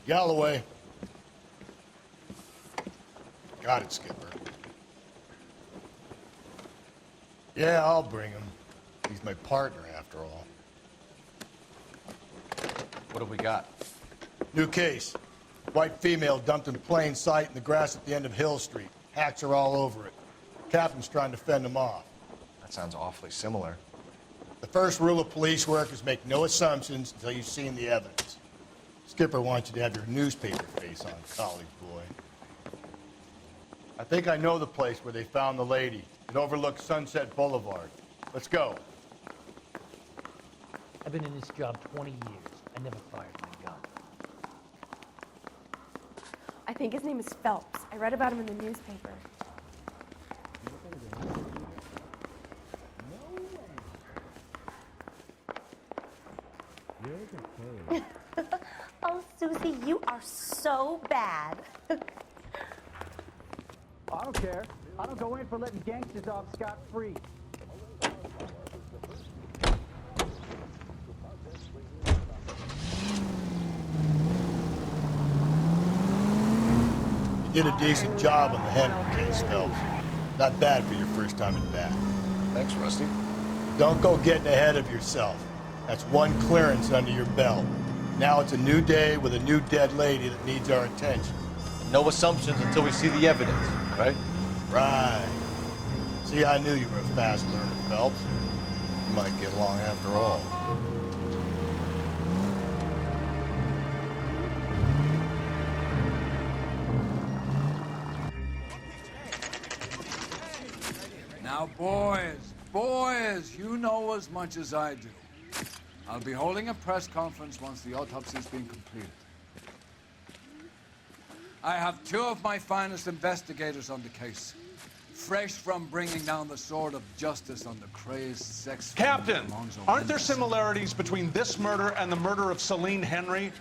Galloway. Got it, Skipper. Yeah, I'll bring him. He's my partner, after all. What have we got? New case. White female dumped in plain sight in the grass at the end of Hill Street. Hacks are all over it. Captain's trying to fend them off. That sounds awfully similar. The first rule of police work is make no assumptions until you've seen the evidence. Skipper wants you to have your newspaper face on, college boy. I think I know the place where they found the lady. It overlooks Sunset Boulevard. Let's go. I've been in this job 20 years. I never fired my gun. I think his name is Phelps. I read about him in the newspaper. Oh, Susie, you are so bad. I don't care. I don't go in for letting gangsters off scot-free. You did a decent job on the Henry case, Phelps. Not bad for your first time in bat. Thanks, Rusty. Don't go getting ahead of yourself. That's one clearance under your belt. Now it's a new day with a new dead lady that needs our attention. No assumptions until we see the evidence, right? Right. See, I knew you were a fast learner, Phelps. You might get along after all. Now, boys, you know as much as I do. I'll be holding a press conference once the autopsy's been completed. I have two of my finest investigators on the case, fresh from bringing down the sword of justice on the crazed sex... Captain, aren't there similarities between this murder and the murder of Celine Henry?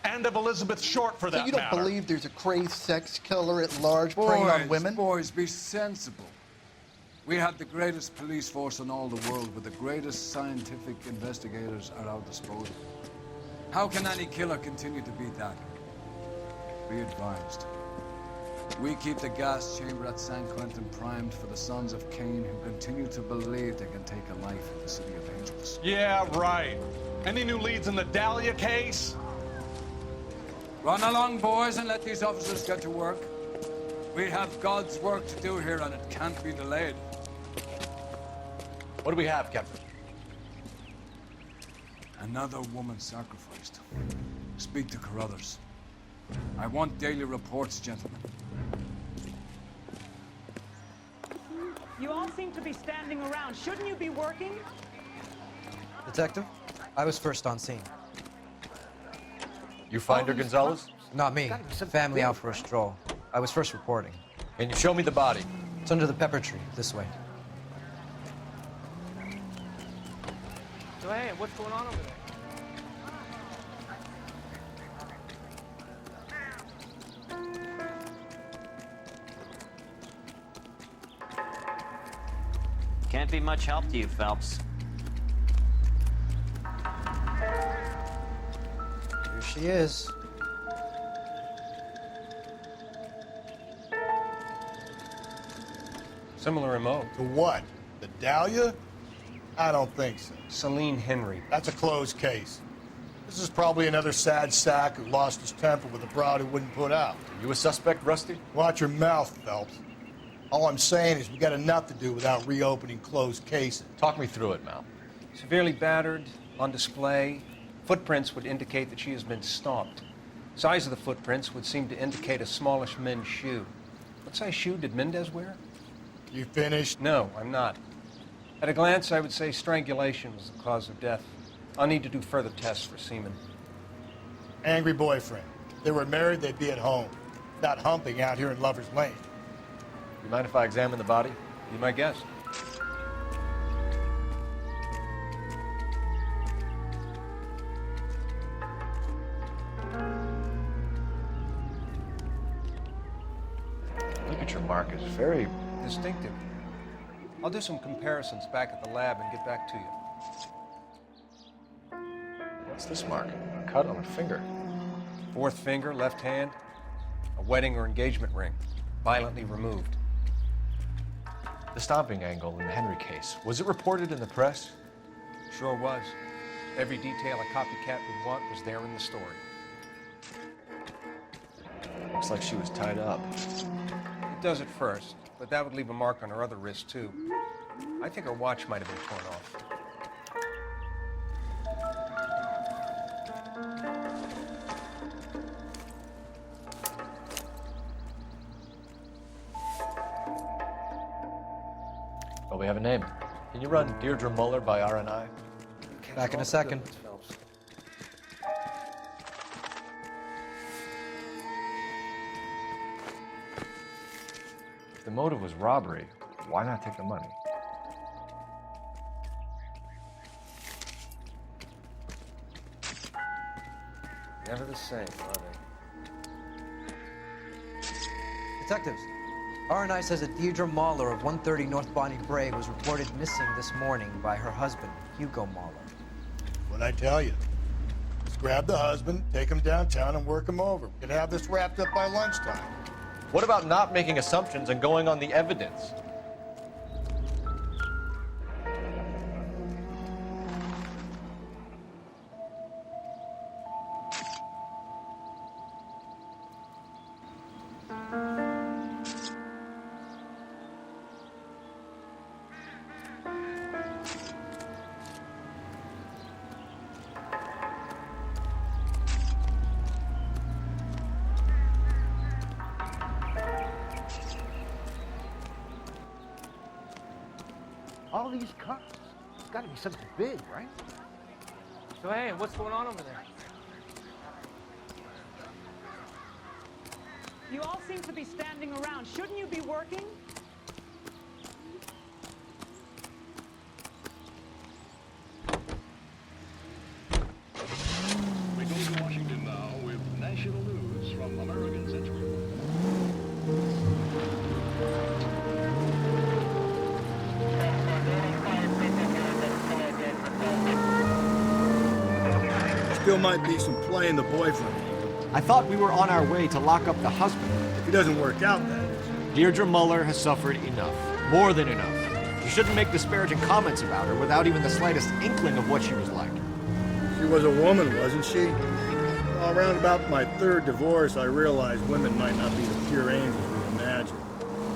And of Elizabeth Short, for that So you don't matter? believe there's a crazed sex killer at large preying on women? Boys, be sensible. We have the greatest police force in all the world, with the greatest scientific investigators at our disposal. How can any killer continue to be that? Be advised. We keep the gas chamber at San Quentin primed for the sons of Cain who continue to believe they can take a life in the City of Angels. Yeah, right. Any new leads in the Dahlia case? Run along, boys, and let these officers get to work. We have God's work to do here, and it can't be delayed. What do we have, Captain? Another woman sacrificed. Speak to Carruthers. I want daily reports, gentlemen. You all seem to be standing around. Shouldn't you be working? Detective, I was first on scene. You find her, Gonzalez? Not me. Family out for a stroll. I was first reporting. Can you show me the body? It's under the pepper tree, this way. So, hey, what's going on over there? Can't be much help to you, Phelps. Here she is. Similar MO. To what? The Dahlia? I don't think so. Celine Henry. That's a closed case. This is probably another sad sack who lost his temper with a broad who wouldn't put out. Are you a suspect, Rusty? Watch your mouth, Phelps. All I'm saying is we got enough to do without reopening closed cases. Talk me through it, Mal. Severely battered, on display. Footprints would indicate that she has been stomped. Size of the footprints would seem to indicate a smallish men's shoe. What size shoe did Mendez wear? You finished? No, I'm not. At a glance, I would say strangulation was the cause of death. I'll need to do further tests for semen. Angry boyfriend. If they were married, they'd be at home, not humping out here in Lover's Lane. You mind if I examine the body? Be my guest. Signature mark is very Distinctive. I'll do some comparisons back at the lab and get back to you. What's this mark? A cut on a finger. Fourth finger, left hand, a wedding or engagement ring, violently removed. The stomping angle in the Henry case. Was it reported in the press? Sure was. Every detail a copycat would want was there in the story. Looks like she was tied up. It does at first, but that would leave a mark on her other wrist, too. I think her watch might have been torn off. Well, we have a name. Can you run Deirdre Muller by RNI? Back in a second. If the motive was robbery, why not take the money? Never the same, are they? Detectives, RNI says that Deirdre Mahler of 130 North Bonnie Bray was reported missing this morning by her husband, Hugo Mahler. What'd I tell you? Just grab the husband, take him downtown, and work him over. We could have this wrapped up by lunchtime. What about not making assumptions and going on the evidence? All these cars. It's got to be something big, right? So, hey, what's going on over there? You all seem to be standing around. Shouldn't you be working? We go to Washington now with national news from American Century. Still might be some play in the boyfriend. I thought we were on our way to lock up the husband. If he doesn't work out, that is. Deirdre Muller has suffered enough. More than enough. You shouldn't make disparaging comments about her without even the slightest inkling of what she was like. She was a woman, wasn't she? Well, around about my third divorce, I realized women might not be the pure angels we imagine.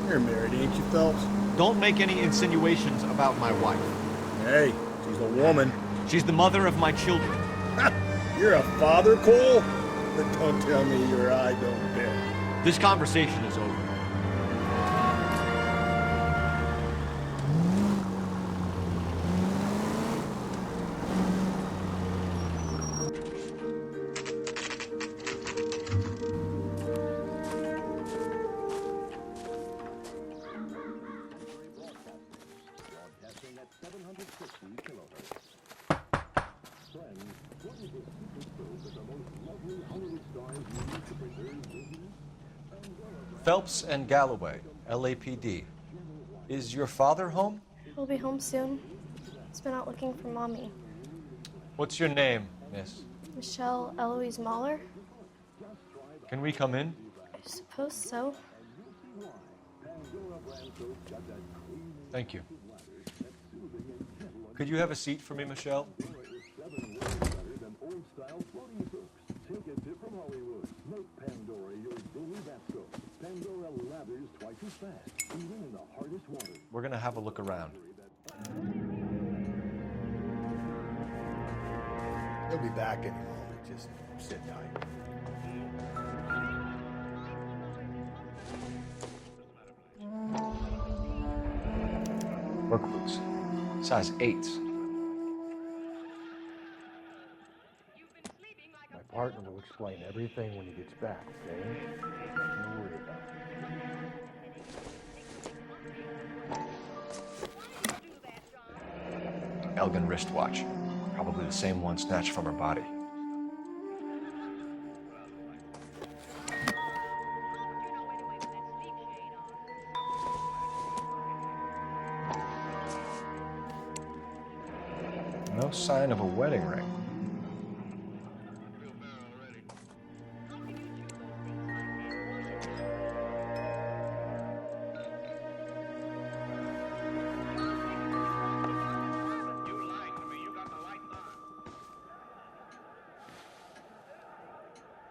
You're married, ain't you, Phelps? Don't make any insinuations about my wife. Hey, she's a woman. She's the mother of my children. You're a father, Cole? But don't tell me your eye don't bear. This conversation is over. Phelps and Galloway, LAPD. Is your father home? He'll be home soon. He's been out looking for Mommy. What's your name, miss? Michelle Eloise Mahler? Can we come in? I suppose so. Thank you. Could you have a seat for me, Michelle? We're gonna have a look around. He'll be back any moment. Just sit tight. Work boots. Size 8s. My partner will explain everything when he gets back, okay? Nothing to worry about. Elgin wristwatch. Probably the same one snatched from her body. No sign of a wedding ring.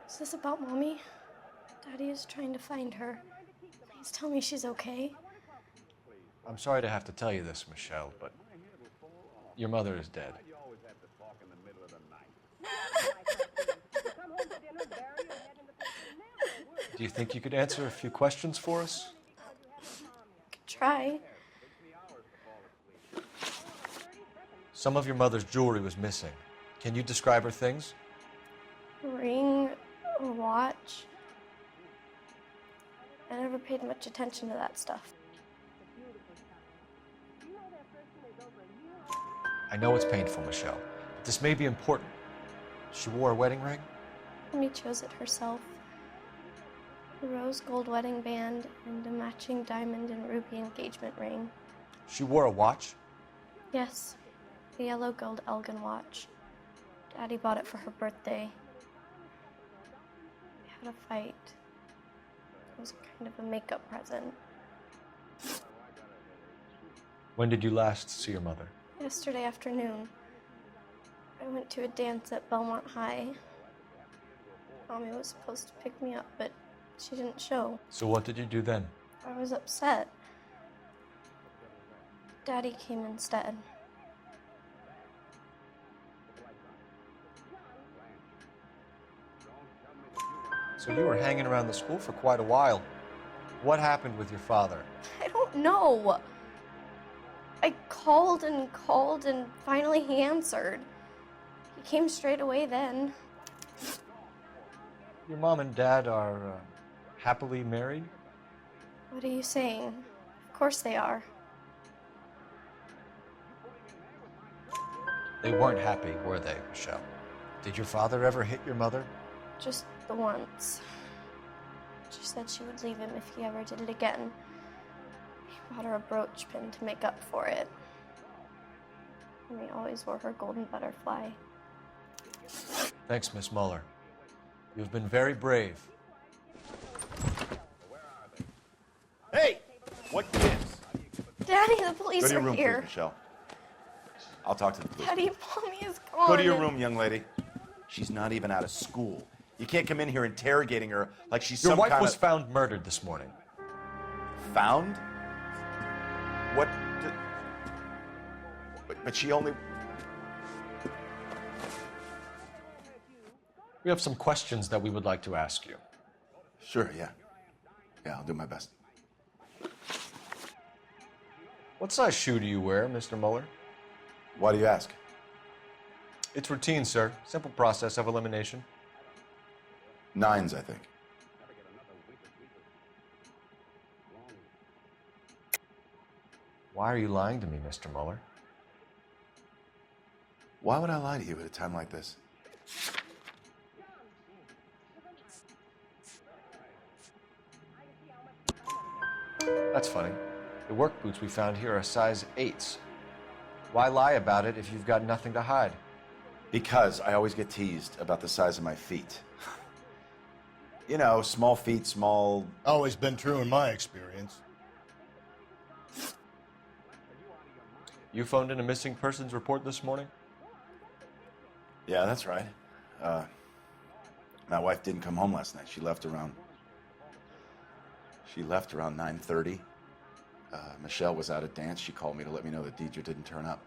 Is this about Mommy? Daddy is trying to find her. Please tell me she's okay. I'm sorry to have to tell you this, Michelle, but your mother is dead. Do you think you could answer a few questions for us? Could try. Some of your mother's jewelry was missing. Can you describe her things? A ring, a watch. I never paid much attention to that stuff. I know it's painful, Michelle, but this may be important. She wore a wedding ring? Mommy chose it herself. A rose gold wedding band and a matching diamond and ruby engagement ring. She wore a watch? Yes, a yellow gold Elgin watch. Daddy bought it for her birthday. We had a fight. It was kind of a makeup present. When did you last see your mother? Yesterday afternoon. I went to a dance at Belmont High. Mommy was supposed to pick me up, but she didn't show. So what did you do then? I was upset. Daddy came instead. So you were hanging around the school for quite a while. What happened with your father? I don't know. I called and finally he answered. He came straight away then. Your mom and dad are happily married? What are you saying? Of course they are. They weren't happy, were they, Michelle? Did your father ever hit your mother? Just the once. She said she would leave him if he ever did it again. He bought her a brooch pin to make up for it. And he always wore her golden butterfly. Thanks, Miss Muller. You've been very brave. Hey! What gives? Daddy, the police Go to your are room, here. please, Michelle. I'll talk to the police. Daddy, Mommy is gone. Go to your room, young lady. She's not even out of school. You can't come in here interrogating her like she's Your some wife kind was of... found murdered this morning. Found? What? But she only... We have some questions that we would like to ask you. Sure, yeah. Yeah, I'll do my best. What size shoe do you wear, Mr. Muller? Why do you ask? It's routine, sir. Simple process of elimination. 9s, I think. Why are you lying to me, Mr. Muller? Why would I lie to you at a time like this? That's funny. The work boots we found here are size 8s. Why lie about it if you've got nothing to hide? Because I always get teased about the size of my feet. You know, small feet, small... Always been true in my experience. You phoned in a missing persons report this morning? Yeah, that's right. My wife didn't come home last night. She left around 9:30. Michelle was at a dance. She called me to let me know that Deidre didn't turn up.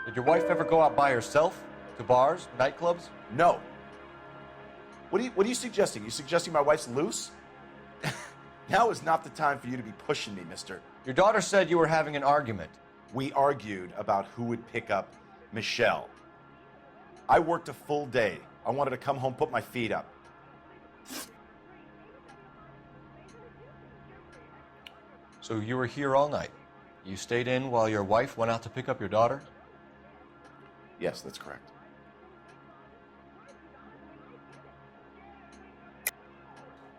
Did your wife ever go out by herself? To bars? Nightclubs? No. What are you suggesting? You suggesting my wife's loose? Now is not the time for you to be pushing me, mister. Your daughter said you were having an argument. We argued about who would pick up Michelle. I worked a full day. I wanted to come home, put my feet up. So you were here all night. You stayed in while your wife went out to pick up your daughter? Yes, that's correct.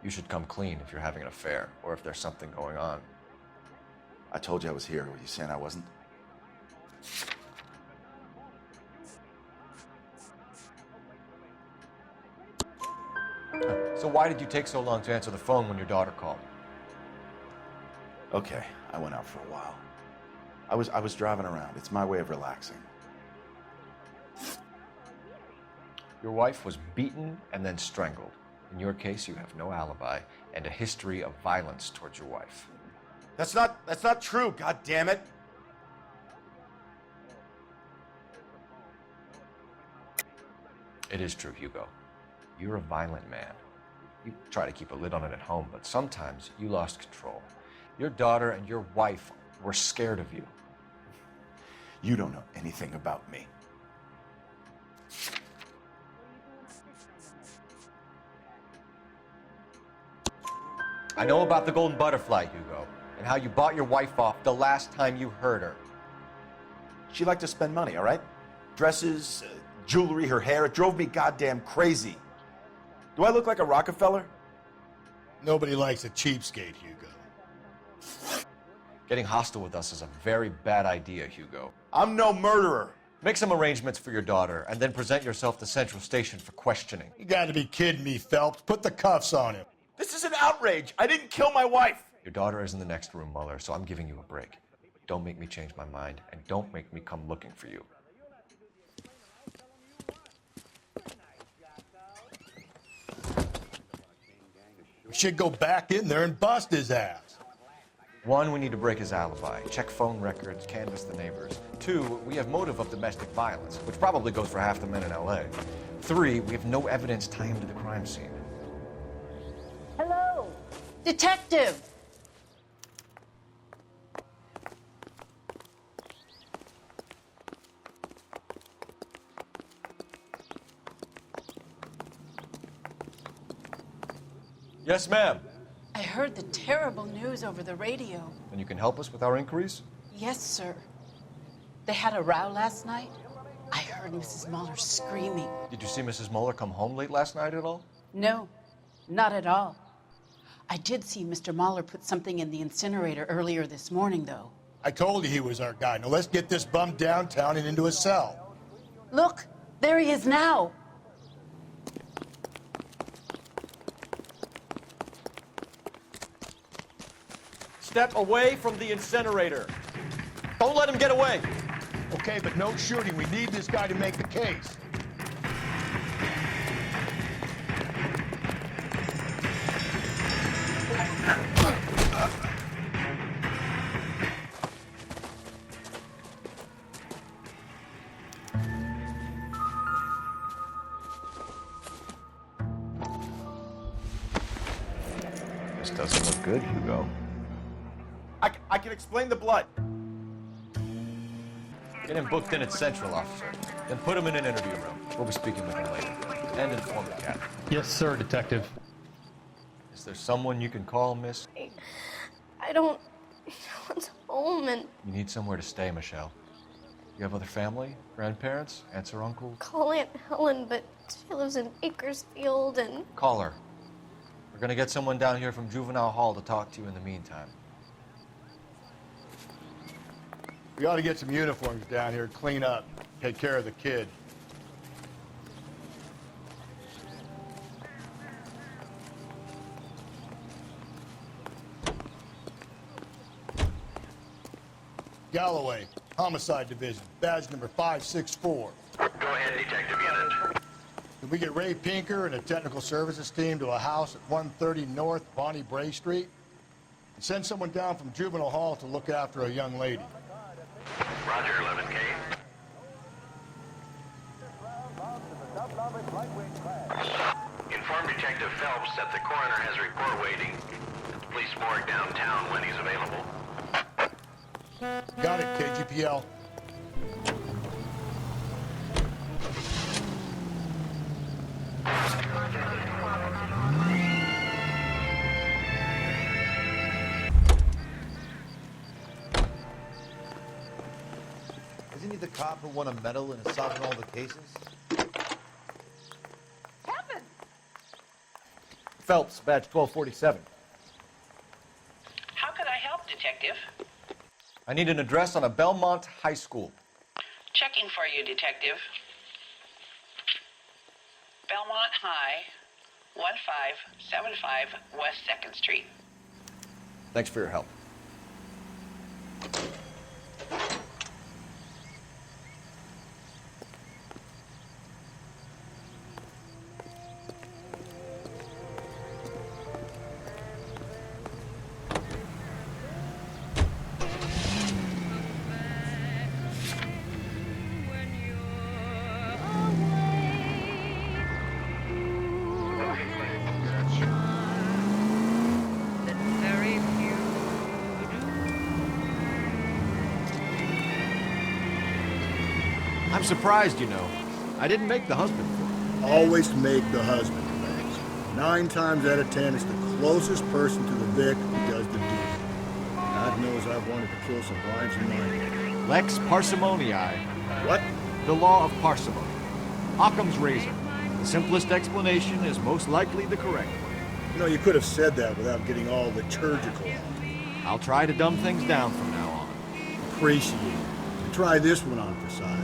You should come clean if you're having an affair or if there's something going on. I told you I was here. Were you saying I wasn't? So why did you take so long to answer the phone when your daughter called? Okay, I went out for a while. I was driving around. It's my way of relaxing. Your wife was beaten and then strangled. In your case, you have no alibi and a history of violence towards your wife. That's not true, god damn it. It is true, Hugo. You're a violent man. You try to keep a lid on it at home, but sometimes you lost control. Your daughter and your wife were scared of you. You don't know anything about me. I know about the golden butterfly, Hugo, and how you bought your wife off the last time you heard her. She liked to spend money, all right? Dresses, jewelry, her hair. It drove me goddamn crazy. Do I look like a Rockefeller? Nobody likes a cheapskate, Hugo. Getting hostile with us is a very bad idea, Hugo. I'm no murderer. Make some arrangements for your daughter, and then present yourself to Central Station for questioning. You gotta be kidding me, Phelps. Put the cuffs on him. This is an outrage. I didn't kill my wife. Your daughter is in the next room, Mueller, so I'm giving you a break. Don't make me change my mind, and don't make me come looking for you. We should go back in there and bust his ass. 1, we need to break his alibi. Check phone records, canvass the neighbors. 2, we have motive of domestic violence, which probably goes for half the men in LA. 3, we have no evidence tying him to the crime scene. Hello, detective. Yes, ma'am. I heard the terrible news over the radio. And you can help us with our inquiries? Yes, sir. They had a row last night. I heard Mrs. Mueller screaming. Did you see Mrs. Mueller come home late last night at all? No, not at all. I did see Mr. Mueller put something in the incinerator earlier this morning, though. I told you he was our guy. Now let's get this bum downtown and into a cell. Look, there he is now. Step away from the incinerator. Don't let him get away. Okay, but no shooting. We need this guy to make the case. This doesn't look good, Hugo. I can explain the blood. Get him booked in at Central, officer. Then put him in an interview room. We'll be speaking with him later. And inform the captain. Yes, sir, detective. Is there someone you can call, miss? I don't know what's home, and You need somewhere to stay, Michelle. You have other family? Grandparents? Aunts or uncles? call Aunt Helen, but she lives in Bakersfield, and Call her. We're gonna get someone down here from Juvenile Hall to talk to you in the meantime. We ought to get some uniforms down here, clean up, take care of the kid. Galloway, Homicide Division, badge number 564. Go ahead, Detective Unit. Can we get Ray Pinker and a technical services team to a house at 130 North Bonnie Bray Street? And send someone down from Juvenile Hall to look after a young lady. Roger, 11K. Inform Detective Phelps that the coroner has a report waiting at the police morgue downtown when he's available. Got it, KGPL. Isn't he the cop who won a medal in solving all the cases? Kevin! Phelps, badge 1247. How could I help, Detective? I need an address on a Belmont high school. Checking for you, Detective. Belmont High, 1575 West 2nd Street. Thanks for your help. I'm surprised, you know. I didn't make the husband for it. Always make the husband, Lex. 9 times out of 10, it's the closest person to the Vic who does the deed. God knows I've wanted to kill some wives in mine. Lex parsimonii. What? The law of parsimony. Occam's razor. The simplest explanation is most likely the correct one. You know, you could have said that without getting all liturgical. I'll try to dumb things down from now on. Appreciate it. Try this one on for size.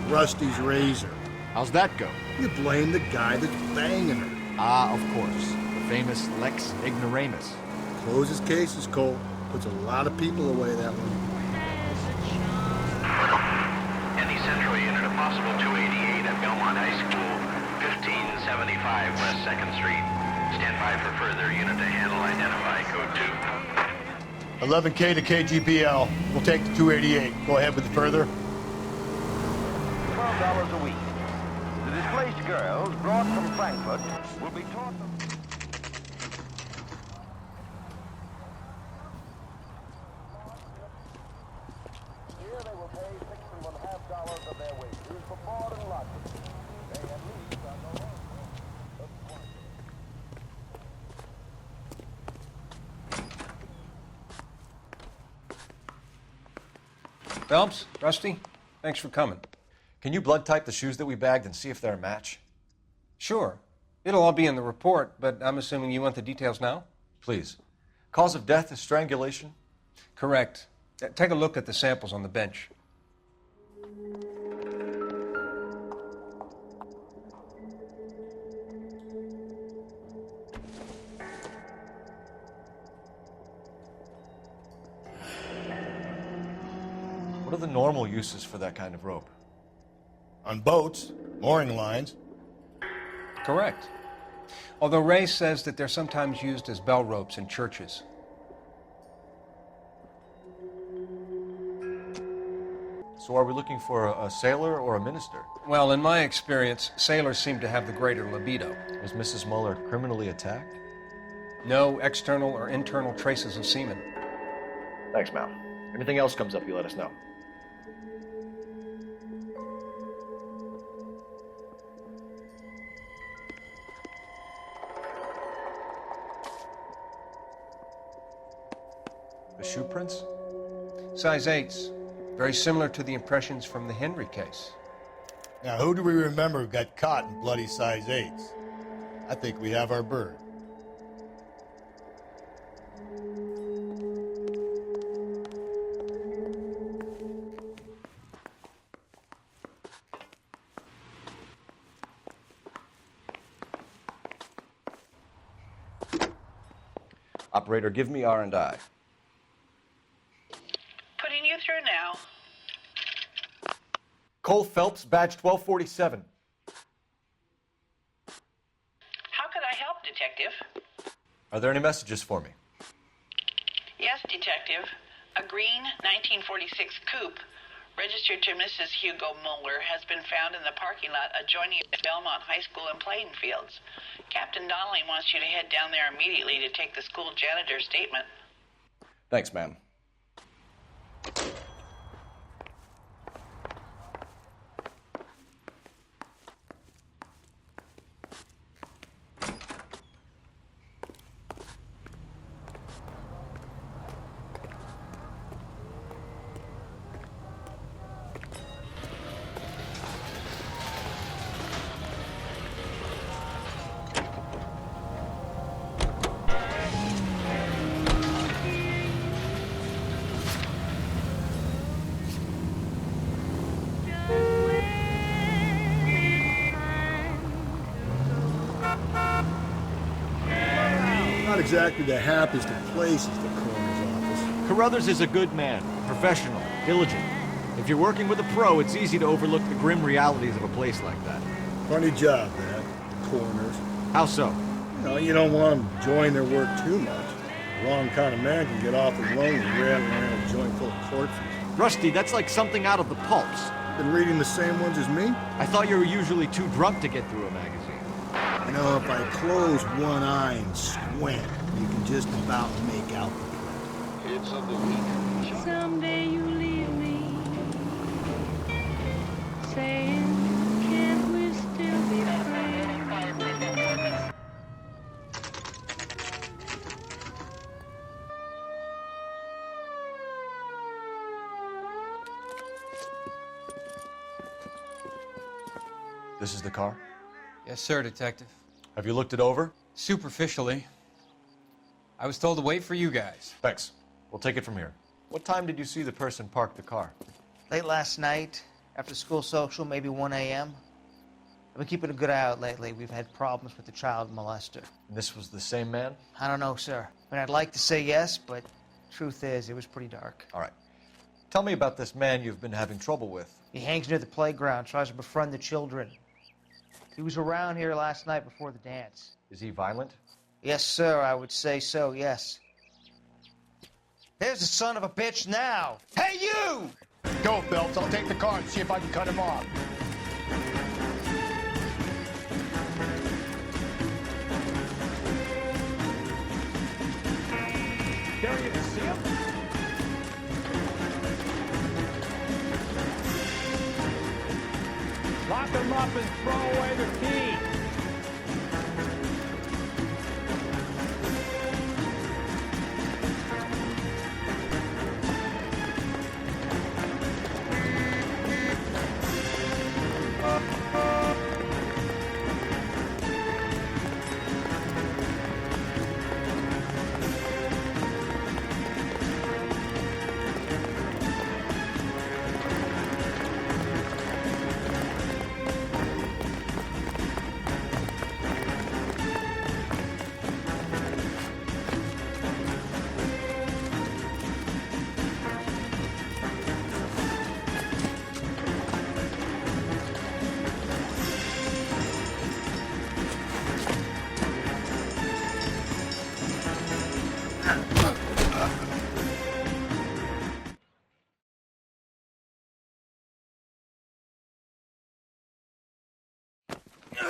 Rusty's razor. How's that go? You blame the guy that's banging her. Ah, of course. The famous Lex ignoramus. Closes cases, Cole. Puts a lot of people away, that one. Any Central unit, a possible 288 at Belmont High School, 1575 West 2nd Street. Stand by for further unit to handle. Identify code 2. 11K to KGPL. We'll take the 288. Go ahead with the further. $12 a week. The displaced girls brought from Frankfurt will be taught them. Here they will pay $6.50 of their wages for board and lodging. They at least are no longer. Phelps, Rusty, thanks for coming. Can you blood type the shoes that we bagged and see if they're a match? Sure. It'll all be in the report, but I'm assuming you want the details now? Please. Cause of death is strangulation? Correct. Take a look at the samples on the bench. What are the normal uses for that kind of rope? On boats, mooring lines. Correct. Although Ray says that they're sometimes used as bell ropes in churches. So are we looking for a sailor or a minister? Well, in my experience, sailors seem to have the greater libido. Was Mrs. Muller criminally attacked? No external or internal traces of semen. Thanks, Mal. Anything else comes up, you let us know. The shoe prints? Size 8s. Very similar to the impressions from the Henry case. Now, who do we remember got caught in bloody size 8s? I think we have our bird. Operator, give me R&I. Putting you through now. Cole Phelps, badge 1247. How could I help, Detective? Are there any messages for me? Yes, Detective. A green 1946 coupe registered to Mrs. Hugo Mueller, has been found in the parking lot adjoining Belmont High School and playing fields. Captain Donnelly wants you to head down there immediately to take the school janitor's statement. Thanks, ma'am. Not exactly the happiest of places, the coroner's office. Carruthers is a good man, professional, diligent. If you're working with a pro, it's easy to overlook the grim realities of a place like that. Funny job, that, the coroner's. How so? You don't want them enjoying their work too much. The wrong kind of man can get awfully lonely rattling around a joint full of corpses. Rusty, that's like something out of the pulps. Been reading the same ones as me? I thought you were usually too drunk to get through a magazine. If I close one eye and squint, you can just about make out the print. Hits of the week. Someday you leave me, saying, can't we still be friends? This is the car? Yes, sir, Detective. Have you looked it over? Superficially. I was told to wait for you guys. Thanks. We'll take it from here. What time did you see the person park the car? Late last night, after school social, maybe 1 a.m. I've been keeping a good eye out lately. We've had problems with the child molester. And this was the same man? I don't know, sir. I mean, I'd like to say yes, but truth is, it was pretty dark. All right. Tell me about this man you've been having trouble with. He hangs near the playground, tries to befriend the children. He was around here last night before the dance. Is he violent? Yes, sir, I would say so, yes. There's the son of a bitch now. Hey, you! Go, Phelps. I'll take the car and see if I can cut him off. There you see him? Lock him up and throw away the key.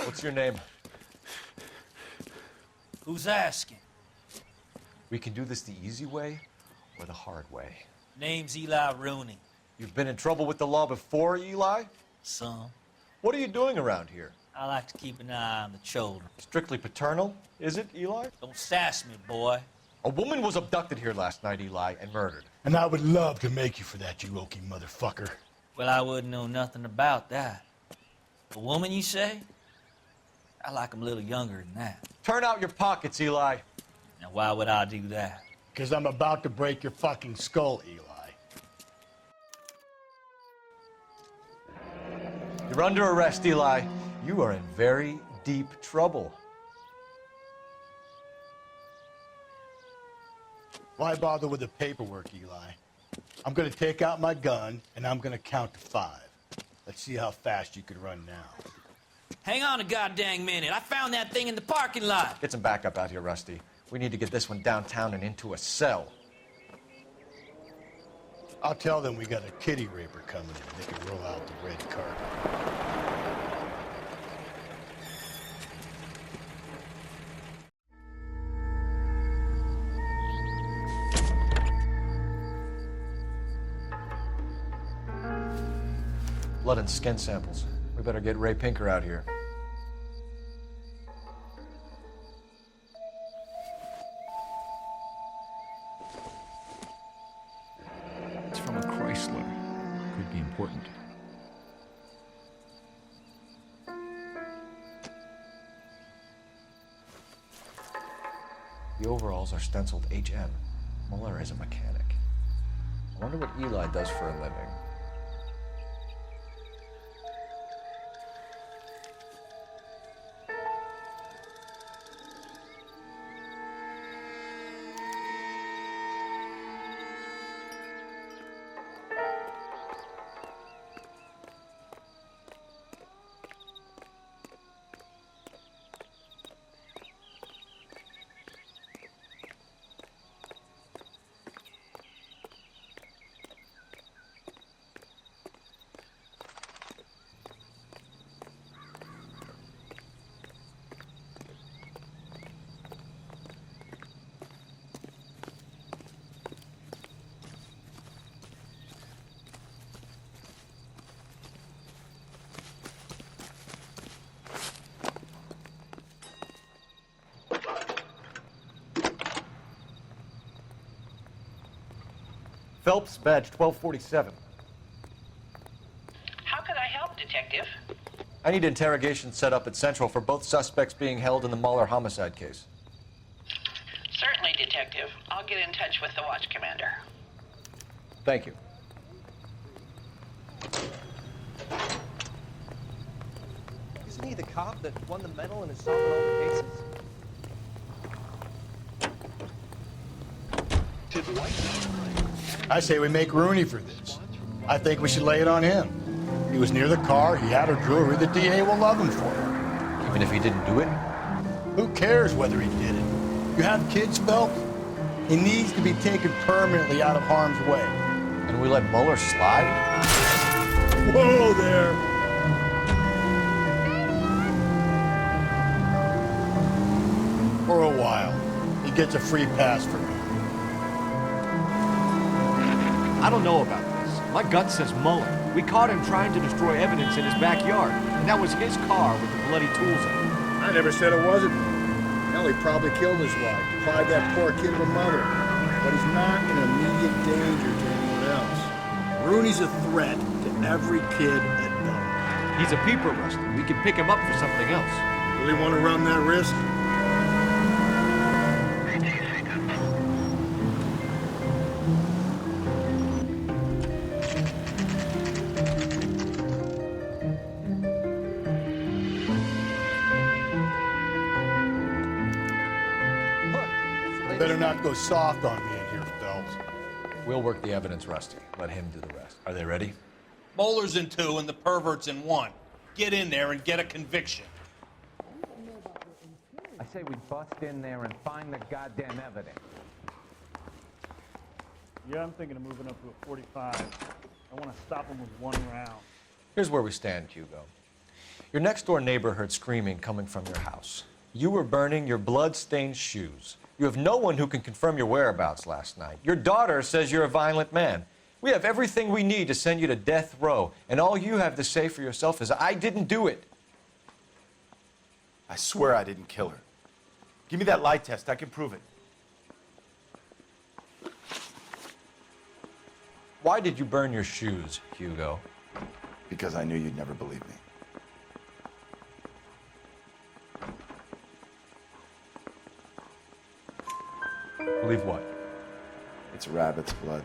What's your name? Who's asking? We can do this the easy way or the hard way. Name's Eli Rooney. You've been in trouble with the law before, Eli? Some. What are you doing around here? I like to keep an eye on the children. Strictly paternal, is it, Eli? Don't sass me, boy. A woman was abducted here last night, Eli, and murdered. And I would love to make you for that, you oaky motherfucker. Well, I wouldn't know nothing about that. A woman, you say? I like 'em a little younger than that. Turn out your pockets, Eli. Now, why would I do that? Because I'm about to break your fucking skull, Eli. You're under arrest, Eli. You are in very deep trouble. Why bother with the paperwork, Eli? I'm going to take out my gun, and I'm going to count to 5. Let's see how fast you can run now. Hang on a goddamn minute. I found that thing in the parking lot. Get some backup out here, Rusty. We need to get this one downtown and into a cell. I'll tell them we got a kitty raper coming in. They can roll out the red carpet. Blood and skin samples. We better get Ray Pinker out here. It's from a Chrysler. Could be important. The overalls are stenciled HM. Muller is a mechanic. I wonder what Eli does for a living. Phelps, badge 1247. How could I help, Detective? I need interrogation set up at Central for both suspects being held in the Muller homicide case. Certainly, Detective. I'll get in touch with the watch commander. Thank you. Isn't he the cop that won the medal and is solving all the cases? I say we make Rooney for this. I think we should lay it on him. He was near the car, he had her jewelry, the DA will love him for it. Even if he didn't do it? Who cares whether he did it? You have kids, Phelps? He needs to be taken permanently out of harm's way. And we let Muller slide? Whoa there! For a while. He gets a free pass for me. I don't know about this. My gut says Muller. We caught him trying to destroy evidence in his backyard, and that was his car with the bloody tools in it. I never said it wasn't. Hell, he probably killed his wife, deprived that poor kid of a mother. But he's not in immediate danger to anyone else. Rooney's a threat to every kid at Belmont. He's a peeper, Rusty. We could pick him up for something else. Really want to run that risk? Better not go soft on me in here, Phelps. We'll work the evidence, Rusty. Let him do the rest. Are they ready? Bowler's in 2 and the pervert's in 1. Get in there and get a conviction. I say we bust in there and find the goddamn evidence. Yeah, I'm thinking of moving up to a 45. I want to stop him with one round. Here's where we stand, Hugo. Your next-door neighbor heard screaming coming from your house. You were burning your blood-stained shoes. You have no one who can confirm your whereabouts last night. Your daughter says you're a violent man. We have everything we need to send you to death row, and all you have to say for yourself is, I didn't do it. I swear I didn't kill her. Give me that lie test. I can prove it. Why did you burn your shoes, Hugo? Because I knew you'd never believe me. Believe what? It's a rabbit's blood.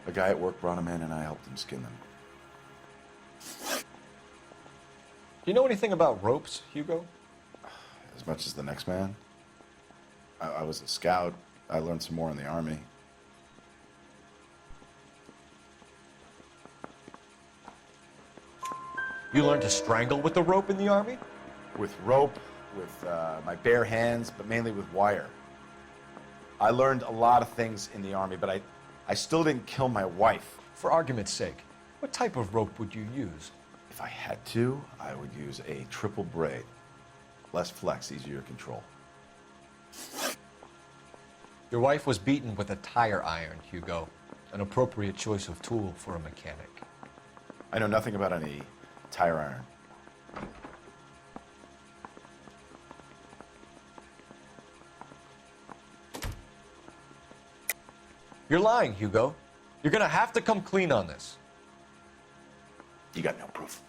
A guy at work brought him in and I helped him skin them. Do you know anything about ropes, Hugo? As much as the next man. I was a scout. I learned some more in the Army. You learned to strangle with the rope in the Army? With rope, with my bare hands, but mainly with wire. I learned a lot of things in the Army, but I still didn't kill my wife. For argument's sake, what type of rope would you use? If I had to, I would use a triple braid. Less flex, easier to control. Your wife was beaten with a tire iron, Hugo. An appropriate choice of tool for a mechanic. I know nothing about any tire iron. You're lying, Hugo. You're gonna have to come clean on this. You got no proof.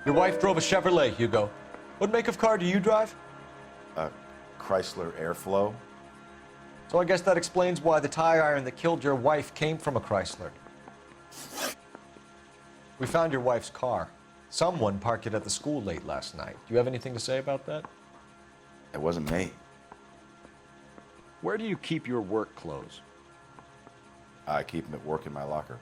Your wife drove a Chevrolet, Hugo. What make of car do you drive? A Chrysler Airflow. So I guess that explains why the tire iron that killed your wife came from a Chrysler. We found your wife's car. Someone parked it at the school late last night. Do you have anything to say about that? It wasn't me. Where do you keep your work clothes? I keep them at work in my locker.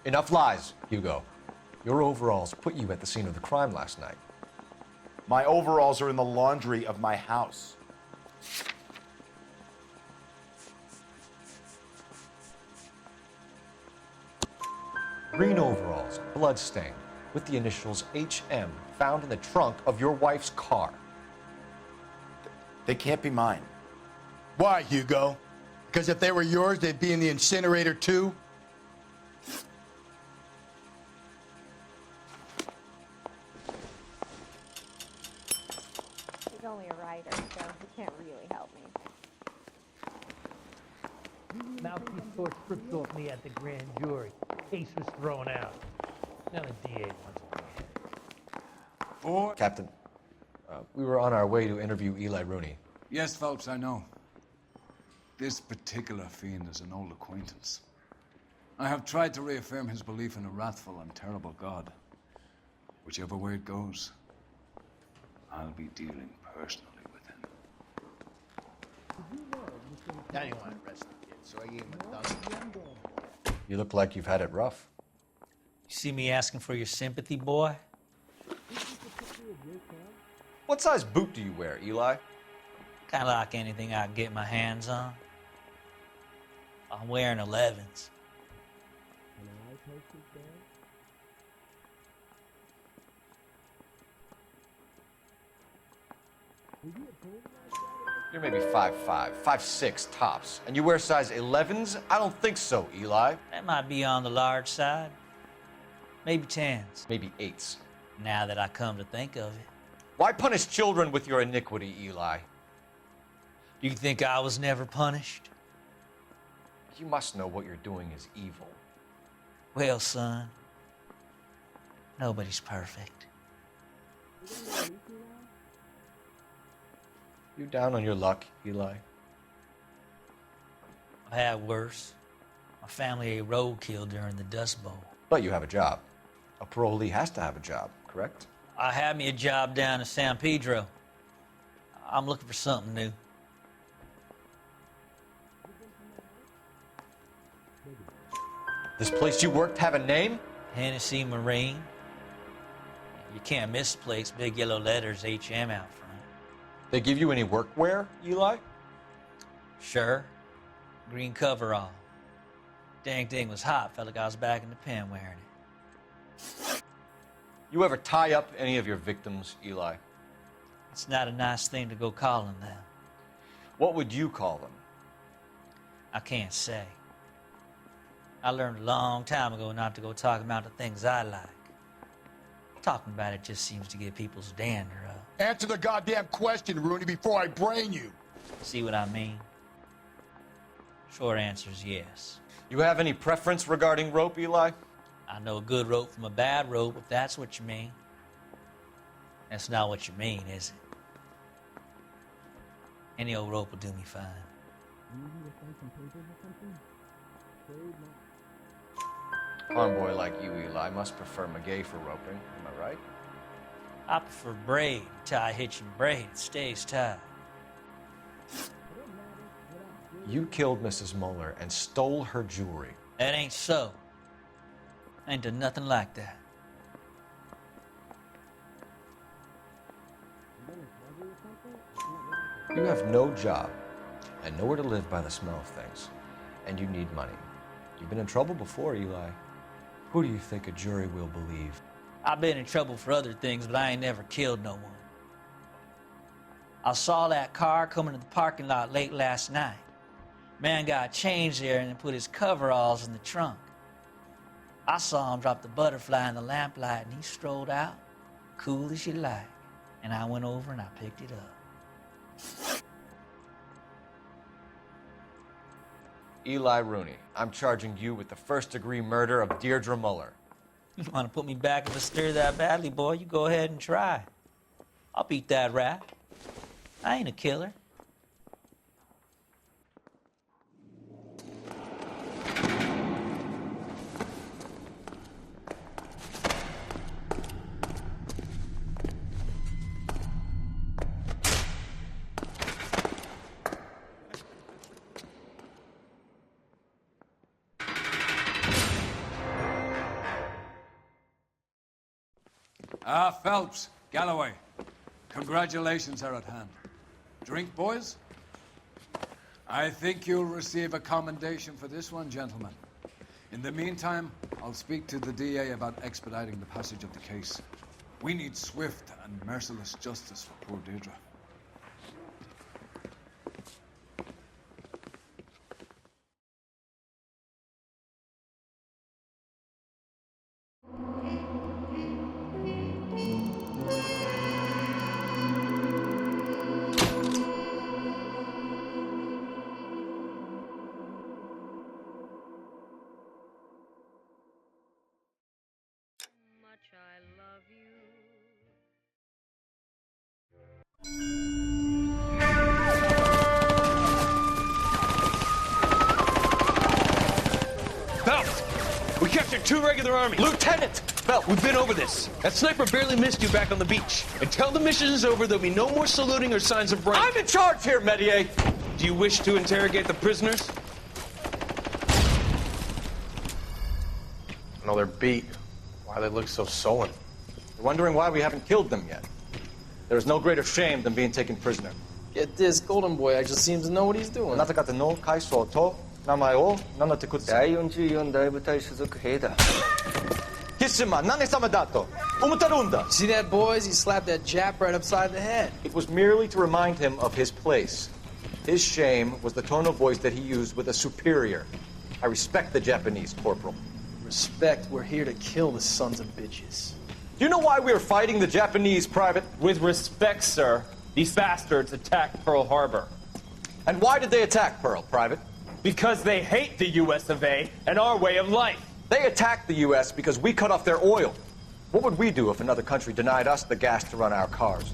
Enough lies, Hugo. Your overalls put you at the scene of the crime last night. My overalls are in the laundry of my house. Green overalls, bloodstained, with the initials HM found in the trunk of your wife's car. They can't be mine. Why, Hugo? Because if they were yours, they'd be in the incinerator too? He's only a writer, so he can't really help me. Mouthpiece tore strips off me at the grand jury. Case was thrown out. Now the DA wants me. Captain, we were on our way to interview Eli Rooney. Yes, Phelps, I know. This particular fiend is an old acquaintance. I have tried to reaffirm his belief in a wrathful and terrible God. Whichever way it goes, I'll be dealing personally with him. I didn't want to arrest the kid, so I gave him a dozen. You look like you've had it rough. You see me asking for your sympathy, boy? What size boot do you wear, Eli? Kind of like anything I can get my hands on. I'm wearing 11s. You're maybe 5'5", 5'6", tops. And you wear size 11s? I don't think so, Eli. That might be on the large side. Maybe 10s. Maybe 8s. Now that I come to think of it. Why punish children with your iniquity, Eli? Do you think I was never punished? You must know what you're doing is evil. Well, son, nobody's perfect. You down on your luck, Eli? I've had worse. My family ate roadkill during the Dust Bowl. But you have a job. A parolee has to have a job, correct? I had me a job down in San Pedro. I'm looking for something new. This place you worked have a name? Hennessy Marine. You can't miss the place. Big yellow letters, HM out front. They give you any workwear, Eli? Sure. Green coverall. Dang thing was hot. Felt like I was back in the pen wearing it. You ever tie up any of your victims, Eli? It's not a nice thing to go calling them. What would you call them? I can't say. I learned a long time ago not to go talking about the things I like. Talking about it just seems to get people's dander up. Answer the goddamn question, Rooney, before I brain you. See what I mean? Short answer is yes. You have any preference regarding rope, Eli? I know a good rope from a bad rope, if that's what you mean. That's not what you mean, is it? Any old rope will do me fine. Farm boy like you, Eli, must prefer McGay for roping. Am I right? I prefer braid. Tie hitching braid. It stays tied. You killed Mrs. Mueller and stole her jewelry. That ain't so. I ain't done nothing like that. You have no job and nowhere to live by the smell of things, and you need money. You've been in trouble before, Eli. Who do you think a jury will believe? I've been in trouble for other things, but I ain't never killed no one. I saw that car coming to the parking lot late last night. Man got changed there and then put his coveralls in the trunk. I saw him drop the butterfly in the lamplight and he strolled out, cool as you like. And I went over and I picked it up. Eli Rooney, I'm charging you with the first-degree murder of Deirdre Mueller. You want to put me back in the stir that badly, boy? You go ahead and try. I'll beat that rap. I ain't a killer. Phelps, Galloway, congratulations are at hand. Drink, boys? I think you'll receive a commendation for this one, gentlemen. In the meantime, I'll speak to the DA about expediting the passage of the case. We need swift and merciless justice for poor Deirdre. Phelps! We captured 2 regular army. Lieutenant! Phelps, we've been over this. That sniper barely missed you back on the beach. Until the mission is over, there'll be no more saluting or signs of rank. I'm in charge here, Medier! Do you wish to interrogate the prisoners? No, they're beat. Why they look so sullen? They're wondering why we haven't killed them yet. There is no greater shame than being taken prisoner. Get this, Golden Boy actually seems to know what he's doing. あなた方の階層と名前を名乗ってください。第44大部隊所属兵だ。貴様、何様だと思ってるんだ。 See that, boys? He slapped that Jap right upside the head. It was merely to remind him of his place. His shame was the tone of voice that he used with a superior. I respect the Japanese, Corporal. Respect, we're here to kill the sons of bitches. Do you know why we are fighting the Japanese, Private? With respect, sir, these bastards attacked Pearl Harbor. And why did they attack Pearl, Private? Because they hate the US of A and our way of life. They attacked the U.S. because we cut off their oil. What would we do if another country denied us the gas to run our cars?